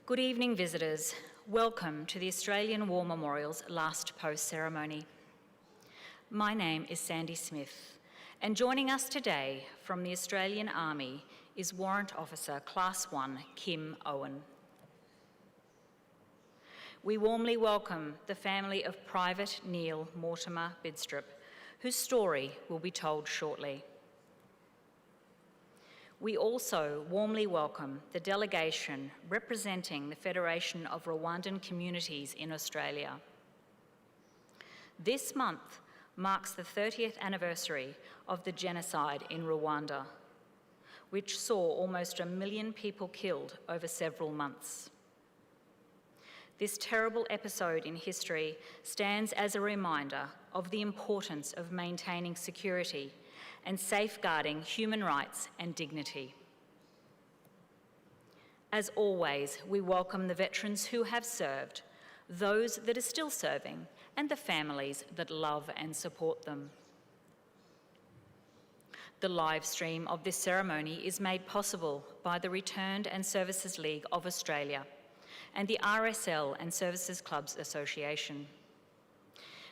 Good evening, visitors. Welcome to the Australian War Memorial's last post ceremony. My name is Sandy Smith, and joining us today from the Australian Army is Warrant Officer Class 1 Kim Owen. We warmly welcome the family of Private Neil Mortimer Bidstrup, whose story will be told shortly. We also warmly welcome the delegation representing the Federation of Rwandan Communities in Australia. This month marks the 30th anniversary of the genocide in Rwanda, which saw almost 1 million people killed over several months. This terrible episode in history stands as a reminder of the importance of maintaining security and safeguarding human rights and dignity. As always, we welcome the veterans who have served, those that are still serving, and the families that love and support them. The live stream of this ceremony is made possible by the Returned and Services League of Australia and the RSL and Services Clubs Association.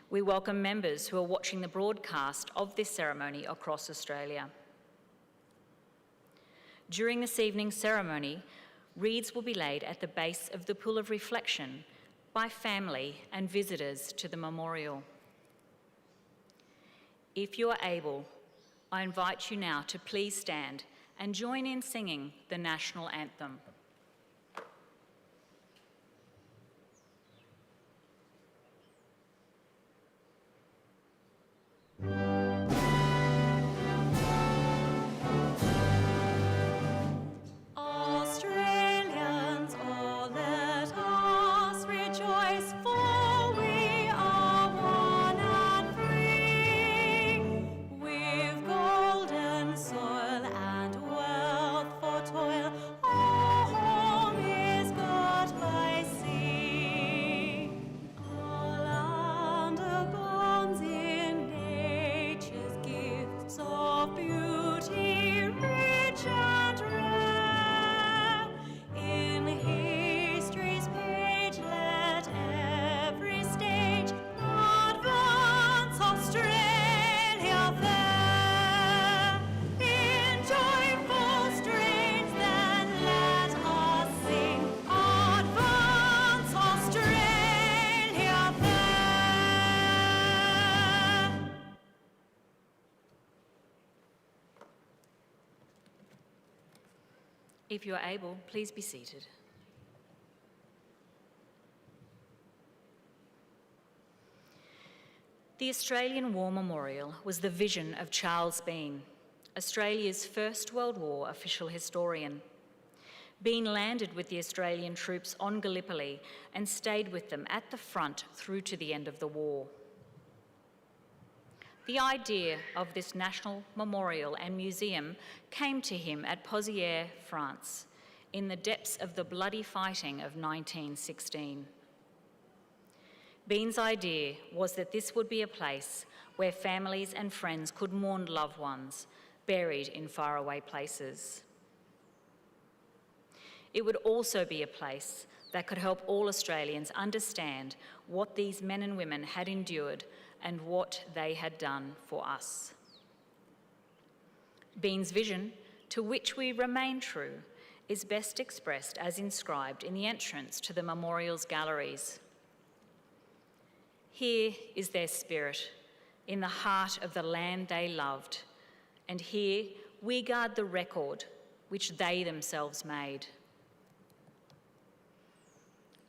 We welcome members who are watching the broadcast of this ceremony across Australia. During this evening's ceremony, wreaths will be laid at the base of the Pool of Reflection by family and visitors to the memorial. If you are able, I invite you now to please stand and join in singing the National Anthem. If you are able, please be seated. The Australian War Memorial was the vision of Charles Bean, Australia's First World War official historian. Bean landed with the Australian troops on Gallipoli and stayed with them at the front through to the end of the war. The idea of this national memorial and museum came to him at Pozières, France, in the depths of the bloody fighting of 1916. Bean's idea was that this would be a place where families and friends could mourn loved ones buried in faraway places. It would also be a place that could help all Australians understand what these men and women had endured and what they had done for us. Bean's vision, to which we remain true, is best expressed as inscribed in the entrance to the memorial's galleries. Here is their spirit, in the heart of the land they loved, and here we guard the record which they themselves made.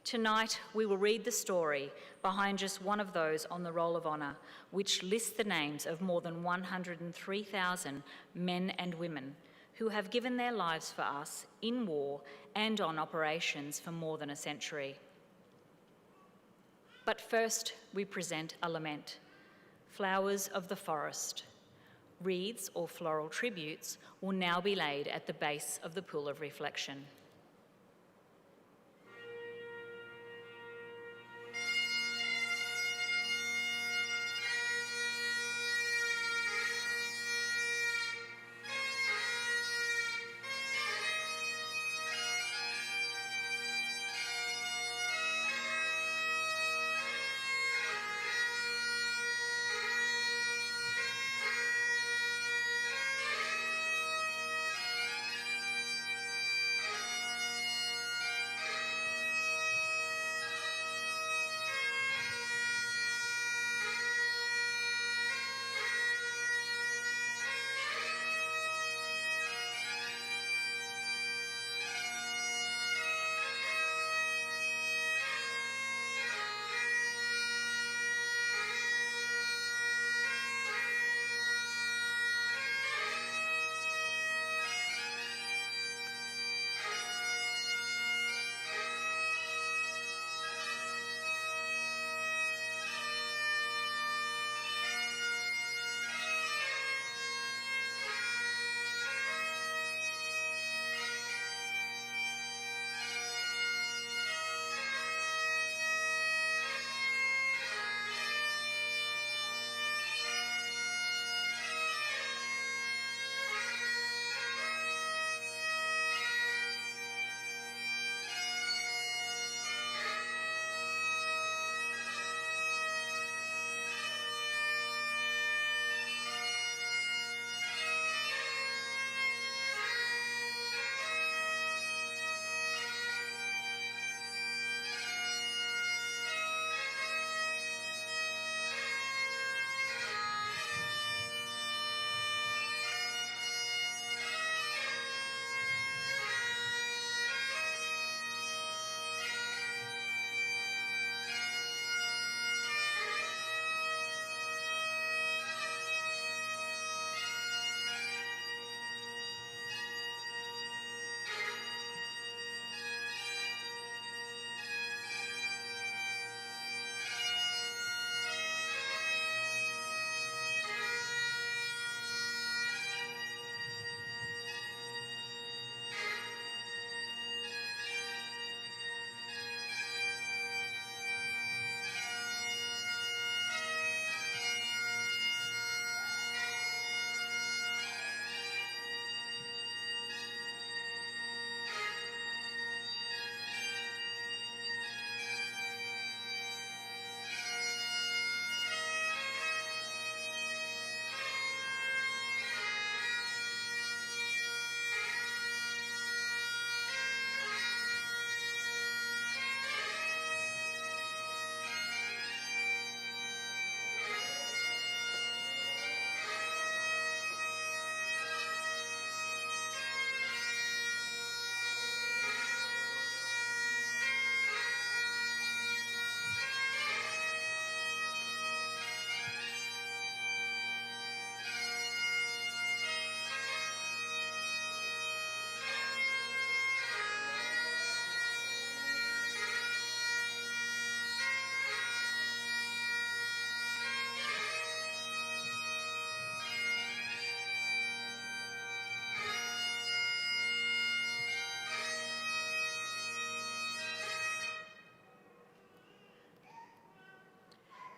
Tonight, we will read the story behind just one of those on the Roll of Honour, which lists the names of more than 103,000 men and women who have given their lives for us in war and on operations for more than a century. But first, we present a lament, Flowers of the Forest. Wreaths or floral tributes will now be laid at the base of the Pool of Reflection.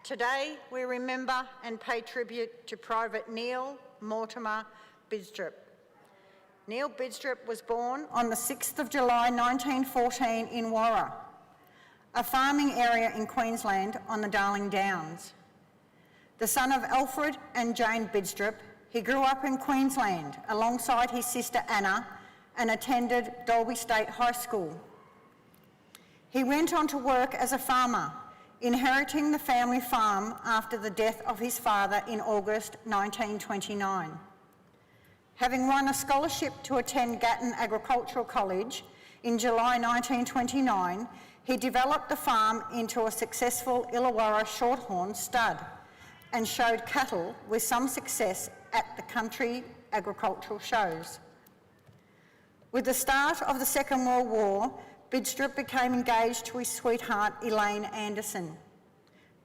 Today, we remember and pay tribute to Private Neil Mortimer Bidstrup. Neil Bidstrup was born on the 6th of July 1914 in Warra, a farming area in Queensland on the Darling Downs. The son of Alfred and Jane Bidstrup, he grew up in Queensland alongside his sister Anna and attended Dalby State High School. He went on to work as a farmer, inheriting the family farm after the death of his father in August 1929. Having won a scholarship to attend Gatton Agricultural College in July 1929, he developed the farm into a successful Illawarra Shorthorn stud and showed cattle with some success at the country agricultural shows. With the start of the Second World War, Bidstrup became engaged to his sweetheart Elaine Anderson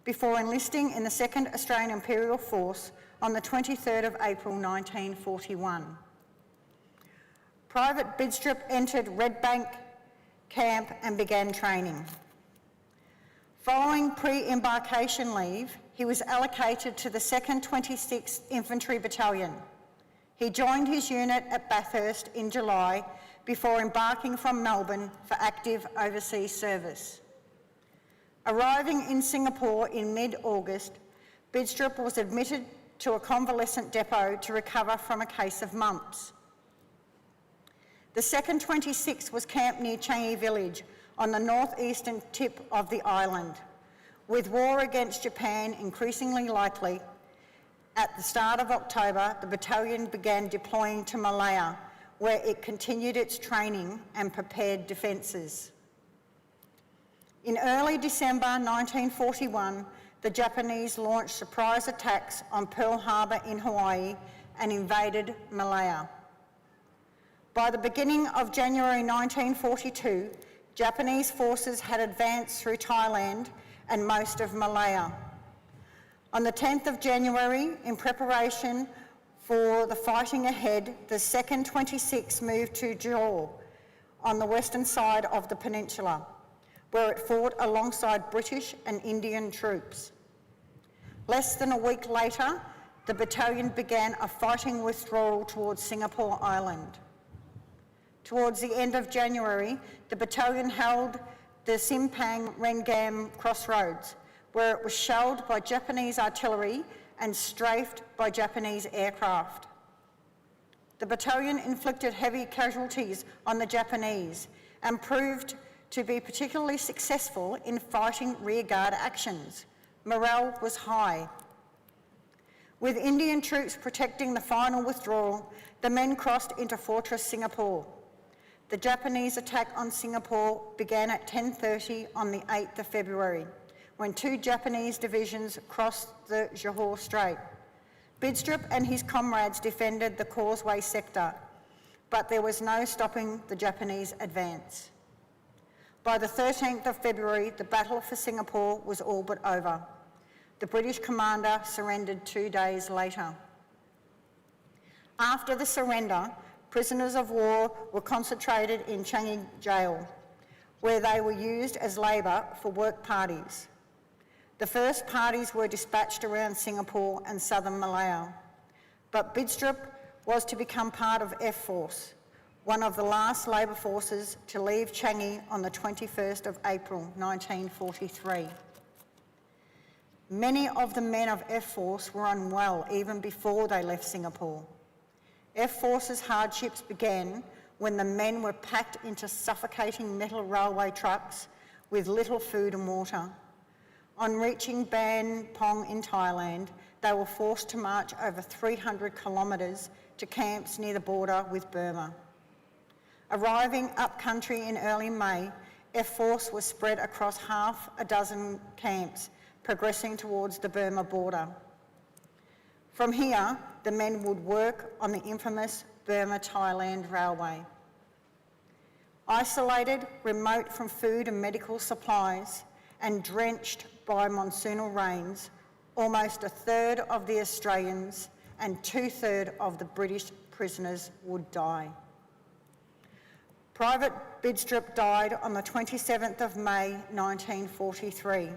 before enlisting in the 2nd Australian Imperial Force on the 23rd of April 1941. Private Bidstrup entered Redbank Camp and began training. Following pre-embarkation leave, he was allocated to the 2nd 26th Infantry Battalion. He joined his unit at Bathurst in July before embarking from Melbourne for active overseas service. Arriving in Singapore in mid-August, Bidstrup was admitted to a convalescent depot to recover from a case of mumps. The 2nd 26th was camped near Changi Village on the northeastern tip of the island. With war against Japan increasingly likely, at the start of October, the battalion began deploying to Malaya, where it continued its training and prepared defences. In early December 1941, the Japanese launched surprise attacks on Pearl Harbor in Hawaii and invaded Malaya. By the beginning of January 1942, Japanese forces had advanced through Thailand and most of Malaya. On the 10th of January, in preparation for the fighting ahead, the 2nd 26th moved to Johor on the western side of the peninsula, where it fought alongside British and Indian troops. Less than a week later, the battalion began a fighting withdrawal towards Singapore Island. Towards the end of January, the battalion held the Simpang-Rengam crossroads, where it was shelled by Japanese artillery and strafed by Japanese aircraft. The battalion inflicted heavy casualties on the Japanese and proved to be particularly successful in fighting rearguard actions. Morale was high. With Indian troops protecting the final withdrawal, the men crossed into Fortress Singapore. The Japanese attack on Singapore began at 10:30 on the 8th of February, when 2 Japanese divisions crossed the Johor Strait. Bidstrup and his comrades defended the Causeway sector, but there was no stopping the Japanese advance. By the 13th of February, the battle for Singapore was all but over. The British commander surrendered 2 days later. After the surrender, prisoners of war were concentrated in Changi Jail, where they were used as labour for work parties. The first parties were dispatched around Singapore and southern Malaya, but Bidstrup was to become part of F Force, one of the last labour forces to leave Changi on the 21st of April 1943. Many of the men of F Force were unwell even before they left Singapore. F Force's hardships began when the men were packed into suffocating metal railway trucks with little food and water. On reaching Ban Pong in Thailand, they were forced to march over 300 kilometres to camps near the border with Burma. Arriving up country in early May, F Force was spread across half a dozen camps, progressing towards the Burma border. From here, the men would work on the infamous Burma-Thailand Railway. Isolated, remote from food and medical supplies, and drenched by monsoonal rains, almost a third of the Australians and 2/3 of the British prisoners would die. Private Bidstrup died on the 27th of May 1943,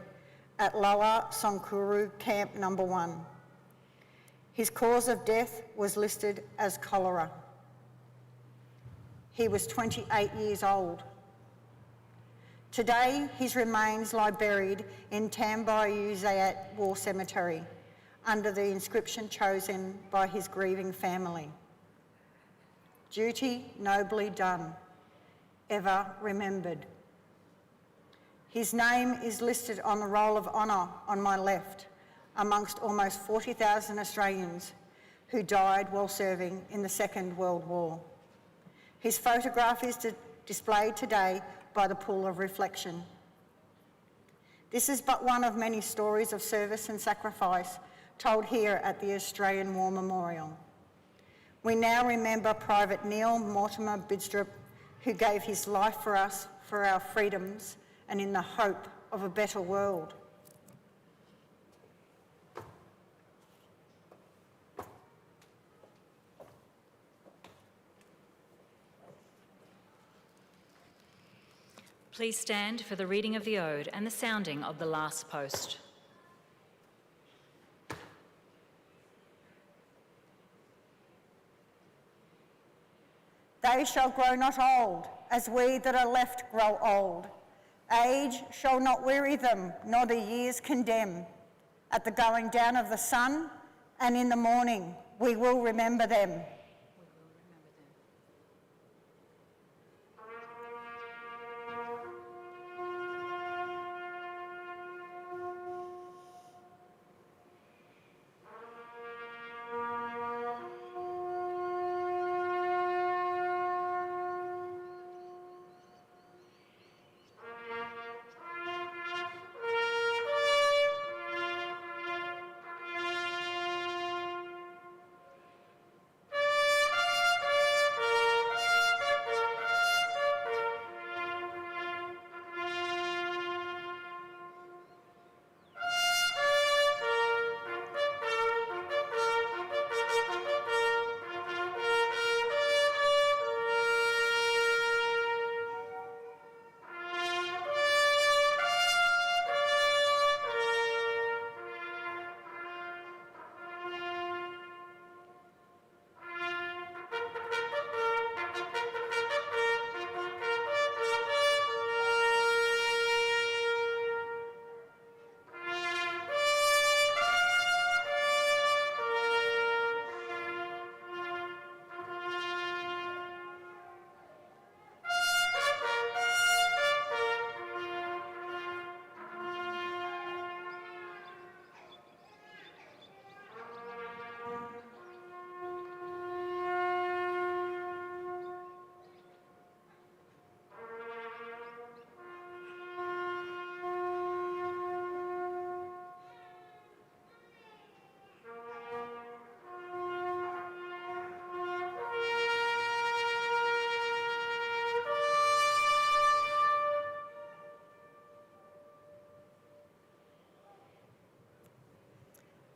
at Lower Sonkuru Camp Number 1. His cause of death was listed as cholera. He was 28 years old. Today, his remains lie buried in Tambayuzayat War Cemetery under the inscription chosen by his grieving family. Duty nobly done, ever remembered. His name is listed on the Roll of Honour on my left, amongst almost 40,000 Australians who died while serving in the Second World War. His photograph is displayed today by the Pool of Reflection. This is but one of many stories of service and sacrifice told here at the Australian War Memorial. We now remember Private Neil Mortimer Bidstrup, who gave his life for us, for our freedoms, and in the hope of a better world. Please stand for the reading of the Ode and the sounding of the last post. They shall grow not old, as we that are left grow old. Age shall not weary them, nor the years condemn. At the going down of the sun and in the morning, we will remember them.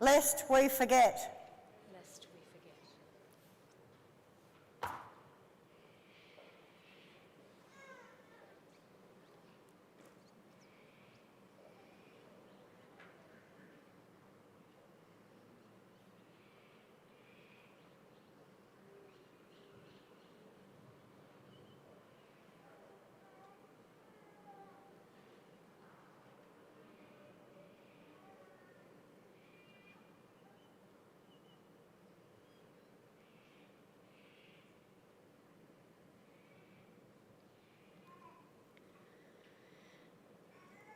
Lest we forget. Lest we forget.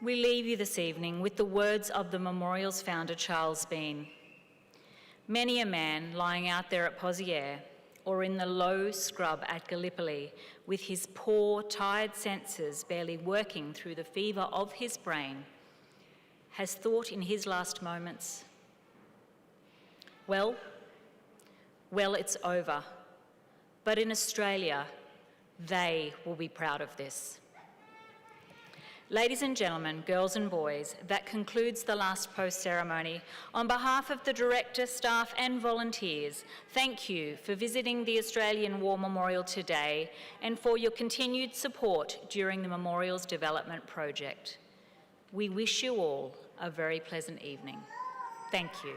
We leave you this evening with the words of the memorial's founder, Charles Bean. Many a man lying out there at Pozières or in the low scrub at Gallipoli with his poor, tired senses barely working through the fever of his brain has thought in his last moments, well, it's over. But in Australia, they will be proud of this. Ladies and gentlemen, girls and boys, that concludes the last post ceremony. On behalf of the director, staff and volunteers, thank you for visiting the Australian War Memorial today and for your continued support during the memorial's development project. We wish you all a very pleasant evening. Thank you.